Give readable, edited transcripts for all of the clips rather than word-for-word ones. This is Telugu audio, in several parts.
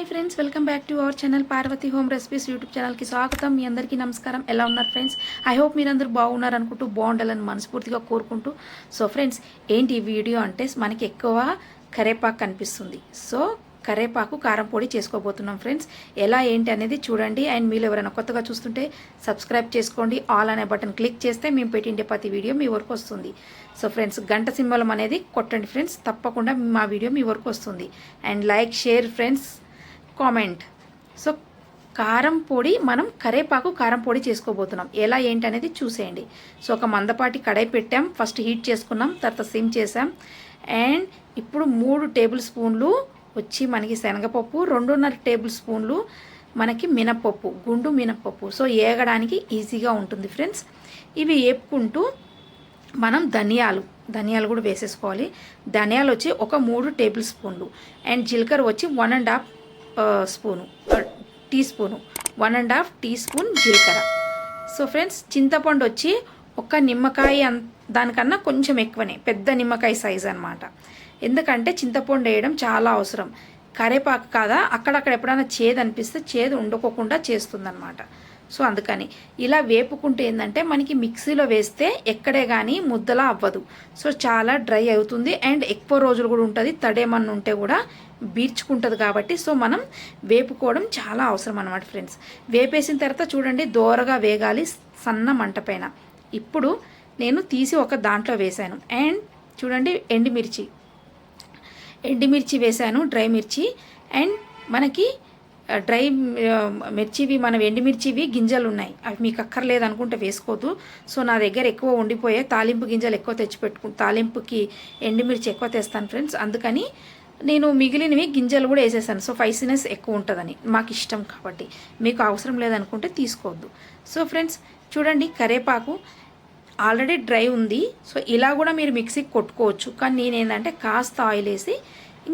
Friends, welcome back to our channel Parvathi home recipes YouTube ఛానల్కి స్వాగతం. మీ అందరికీ నమస్కారం. ఎలా ఉన్నారు ఫ్రెండ్స్? ఐ హోప్ మీరందరూ బాగున్నారు అనుకుంటూ, బాగుండాలని మనస్ఫూర్తిగా కోరుకుంటూ. సో ఫ్రెండ్స్, ఏంటి ఈ వీడియో అంటే మనకి ఎక్కువ కరేపాకు కనిపిస్తుంది. సో కరేపాకు కారం పొడి చేసుకోబోతున్నాం ఫ్రెండ్స్. ఎలా ఏంటి అనేది చూడండి. అండ్ మీరు ఎవరైనా కొత్తగా చూస్తుంటే సబ్స్క్రైబ్ చేసుకోండి. ఆల్ అనే బటన్ క్లిక్ చేస్తే మేము పెట్టిండే ప్రతి వీడియో మీ వరకు వస్తుంది. సో ఫ్రెండ్స్, గంట సింబలం అనేది కొట్టండి ఫ్రెండ్స్, తప్పకుండా మా వీడియో మీ వరకు వస్తుంది. And like, share friends, comment. So కారం పొడి, మనం కరేపాకు కారం పొడి చేసుకోబోతున్నాం. ఎలా ఏంటి అనేది చూసేయండి. సో ఒక మందపాటి కడాయి పెట్టాం, ఫస్ట్ హీట్ చేసుకున్నాం, తర్వాత సిమ్ చేసాం. అండ్ ఇప్పుడు 3 టేబుల్ స్పూన్లు వచ్చి మనకి శనగపప్పు, 2.5 టేబుల్ స్పూన్లు మనకి మినప్పప్పు, గుండు మినప్పప్పు. సో ఏగడానికి ఈజీగా ఉంటుంది ఫ్రెండ్స్. ఇవి వేపుకుంటూ మనం ధనియాలు కూడా వేసేసుకోవాలి. ధనియాలు వచ్చి ఒక 3 టేబుల్ స్పూన్లు. అండ్ జీలకర్ర వచ్చి 1.5 టీ స్పూను, 1.5 టీ స్పూన్ జీలకర్ర. సో ఫ్రెండ్స్, చింతపండు వచ్చి ఒక నిమ్మకాయ, దానికన్నా కొంచెం ఎక్కువనే, పెద్ద నిమ్మకాయ సైజ్ అనమాట. ఎందుకంటే చింతపండు వేయడం చాలా అవసరం. కరేపాకు కాదా, అక్కడక్కడ ఎప్పుడైనా చేదు అనిపిస్తే చేదు ఉండకోకుండా చేస్తుందన్నమాట. సో అందుకని ఇలా వేపుకుంటే ఏంటంటే మనకి మిక్సీలో వేస్తే ఎక్కడే కానీ ముద్దలా అవ్వదు. సో చాలా డ్రై అవుతుంది. అండ్ ఎక్కువ రోజులు కూడా ఉంటుంది. తడేమన్నా ఉంటే కూడా బీర్చుకుంటుంది. కాబట్టి సో మనం వేపుకోవడం చాలా అవసరం అన్నమాట ఫ్రెండ్స్. వేపేసిన తర్వాత చూడండి, దోరగా వేగాలి సన్న మంట పైన. ఇప్పుడు నేను తీసి ఒక దాంట్లో వేశాను. అండ్ చూడండి, ఎండుమిర్చి వేశాను, డ్రై మిర్చి. అండ్ మనకి డ్రై మిర్చివి, మనం ఎండుమిర్చివి గింజలు ఉన్నాయి, అవి మీకు అక్కర్లేదు అనుకుంటే వేసుకోవద్దు. సో నా దగ్గర ఎక్కువ ఉండిపోయే తాలింపు గింజలు ఎక్కువ తాలింపుకి ఎండుమిర్చి ఎక్కువ తెస్తాను ఫ్రెండ్స్. అందుకని నేను మిగిలినవి గింజలు కూడా వేసేసాను. సో స్పైసీనెస్ ఎక్కువ ఉంటుందని, మాకు ఇష్టం కాబట్టి. మీకు అవసరం లేదనుకుంటే తీసుకోవద్దు. సో ఫ్రెండ్స్ చూడండి, కరేపాకు ఆల్రెడీ డ్రై ఉంది. సో ఇలా కూడా మీరు మిక్సీకి కొట్టుకోవచ్చు. కానీ నేనేంటంటే కాస్త ఆయిల్ వేసి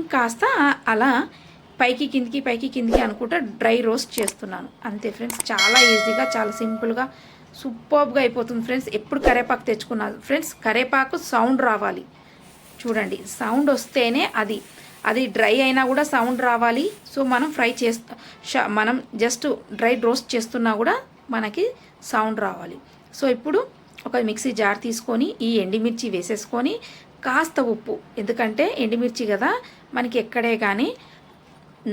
ఇంకాస్త అలా పైకి కిందికి అనుకుంటా డ్రై రోస్ట్ చేస్తున్నాను. అంతే ఫ్రెండ్స్, చాలా ఈజీగా, చాలా సింపుల్గా, సూపర్గా అయిపోతుంది ఫ్రెండ్స్. ఎప్పుడు కరేపాకు తెచ్చుకున్నారు ఫ్రెండ్స్, కరేపాకు సౌండ్ రావాలి. చూడండి, సౌండ్ వస్తేనే అది డ్రై అయినా కూడా సౌండ్ రావాలి. సో మనం మనం జస్ట్ డ్రై రోస్ట్ చేస్తున్నా కూడా మనకి సౌండ్ రావాలి. సో ఇప్పుడు ఒక మిక్సీ జార్ తీసుకొని ఈ ఎండుమిర్చి వేసేసుకొని కాస్త ఉప్పు, ఎందుకంటే ఎండుమిర్చి కదా మనకి ఎక్కడే కానీ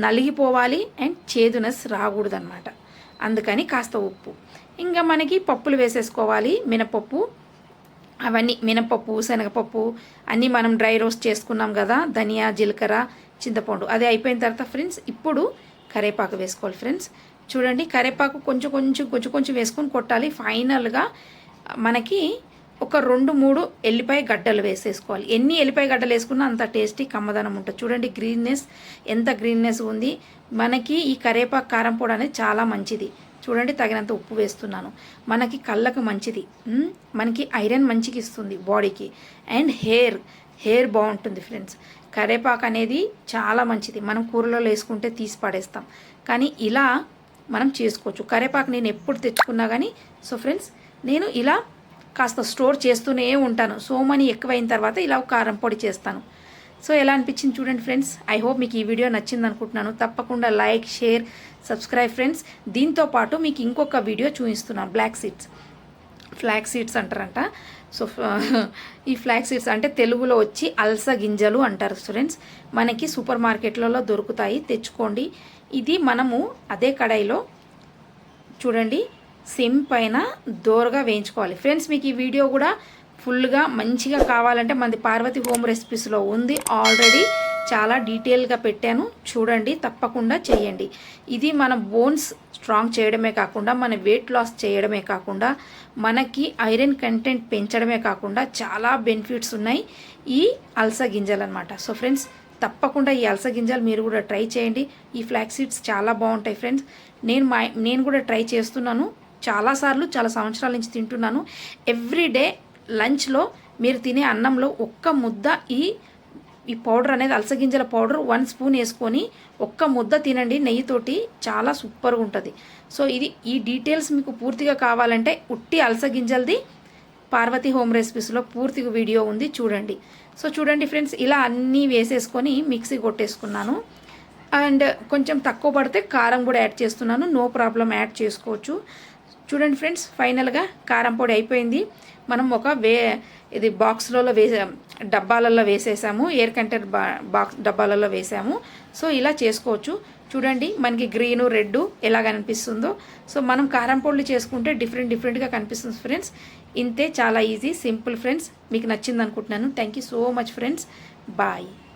నలిగిపోవాలి అండ్ చేదునెస్ రాకూడదన్నమాట. అందుకని కాస్త ఉప్పు. ఇంకా మనకి పప్పులు వేసేసుకోవాలి. మినపప్పు, అవన్నీ మినపప్పు, శనగపప్పు అన్నీ మనం డ్రై రోస్ట్ చేసుకున్నాం కదా. ధనియా, జీలకర్ర, చింతపండు, అది అయిపోయిన తర్వాత ఫ్రెండ్స్ ఇప్పుడు కరేపాకు వేసుకోవాలి ఫ్రెండ్స్. చూడండి, కరేపాకు కొంచెం వేసుకొని కొట్టాలి. ఫైనల్గా మనకి ఒక 2-3 ఎల్లిపాయ గడ్డలు వేసేసుకోవాలి. ఎన్ని ఎల్లిపాయ గడ్డలు వేసుకున్నా అంత టేస్టీ, కమ్మదనం ఉంటుంది. చూడండి గ్రీన్నెస్, ఎంత గ్రీన్నెస్ ఉంది. మనకి ఈ కరేపాకు కారం పొడి అనేది చాలా మంచిది. చూడండి, తగినంత ఉప్పు వేస్తున్నాను. మనకి కళ్ళకు మంచిది, మనకి ఐరన్ మంచిగా ఇస్తుంది బాడీకి. అండ్ హెయిర్ బాగుంటుంది ఫ్రెండ్స్. కరేపాకు అనేది చాలా మంచిది. మనం కూరలో వేసుకుంటే తీసి పడేస్తాం, కానీ ఇలా మనం చేసుకోవచ్చు. కరేపాకు నేను ఎప్పుడు తెచ్చుకున్నా కానీ సో ఫ్రెండ్స్, నేను ఇలా కాస్త స్టోర్ చేస్తూనే ఉంటాను. సో మనీ ఎక్కువైన తర్వాత ఇలా కారం పొడి చేస్తాను. సో ఎలా అనిపించింది చూడండి ఫ్రెండ్స్. ఐ హోప్ మీకు ఈ వీడియో నచ్చింది అనుకుంటున్నాను. తప్పకుండా లైక్, షేర్, సబ్స్క్రైబ్ ఫ్రెండ్స్. దీంతోపాటు మీకు ఇంకొక వీడియో చూపిస్తున్నాను. ఫ్లాక్స్ సీడ్స్ అంటారంట. సో ఈ ఫ్లాక్స్ సీడ్స్ అంటే తెలుగులో వచ్చి అలస గింజలు అంటారు ఫ్రెండ్స్. మనకి సూపర్ మార్కెట్లలో దొరుకుతాయి, తెచ్చుకోండి. ఇది మనము అదే కడాయిలో చూడండి సిమ్ పైన దోరగా వేయించుకోవాలి ఫ్రెండ్స్. మీకు ఈ వీడియో కూడా ఫుల్గా మంచిగా కావాలంటే మనది పార్వతి హోమ్ రెసిపీస్లో ఉంది, ఆల్రెడీ చాలా డీటెయిల్గా పెట్టాను, చూడండి, తప్పకుండా చేయండి. ఇది మన బోన్స్ స్ట్రాంగ్ చేయడమే కాకుండా, మన వెయిట్ లాస్ చేయడమే కాకుండా, మనకి ఐరన్ కంటెంట్ పెంచడమే కాకుండా చాలా బెనిఫిట్స్ ఉన్నాయి ఈ అలస గింజలు అనమాట. సో ఫ్రెండ్స్, తప్పకుండా ఈ అలస గింజలు మీరు కూడా ట్రై చేయండి. ఈ ఫ్లాక్స్ సీడ్స్ చాలా బాగుంటాయి ఫ్రెండ్స్. నేను కూడా ట్రై చేస్తున్నాను చాలాసార్లు, చాలా సంవత్సరాల నుంచి తింటున్నాను. ఎవ్రీడే లంచ్లో మీరు తినే అన్నంలో ఒక్క ముద్ద ఈ పౌడర్ అనేది, అలసగింజల పౌడర్ 1 స్పూన్ వేసుకొని ఒక్క ముద్ద తినండి నెయ్యితోటి, చాలా సూపర్గా ఉంటుంది. సో ఈ డీటెయిల్స్ మీకు పూర్తిగా కావాలంటే ఉట్టి అలసగింజలది పార్వతి హోమ్ రెసిపీస్లో పూర్తిగా వీడియో ఉంది, చూడండి. సో చూడండి ఫ్రెండ్స్, ఇలా అన్నీ వేసేసుకొని మిక్సీ కొట్టేసుకున్నాను. అండ్ కొంచెం తక్కువ పడితే కారం కూడా యాడ్ చేస్తున్నాను, నో ప్రాబ్లం, యాడ్ చేసుకోవచ్చు. చూడండి ఫ్రెండ్స్, ఫైనల్గా కారం పొడి అయిపోయింది. మనం ఒక ఇది బాక్స్లలో డబ్బాలలో వేసేసాము, ఎయిర్ కంటైనర్ బాక్స్ డబ్బాలలో వేసాము. సో ఇలా చేసుకోవచ్చు. చూడండి మనకి గ్రీను రెడ్ ఎలా కనిపిస్తుందో. సో మనం కారం పొడులు చేసుకుంటే డిఫరెంట్గా కనిపిస్తుంది ఫ్రెండ్స్. ఇంతే, చాలా ఈజీ, సింపుల్ ఫ్రెండ్స్. మీకు నచ్చింది అనుకుంటున్నాను. Thank you so much friends. Bye.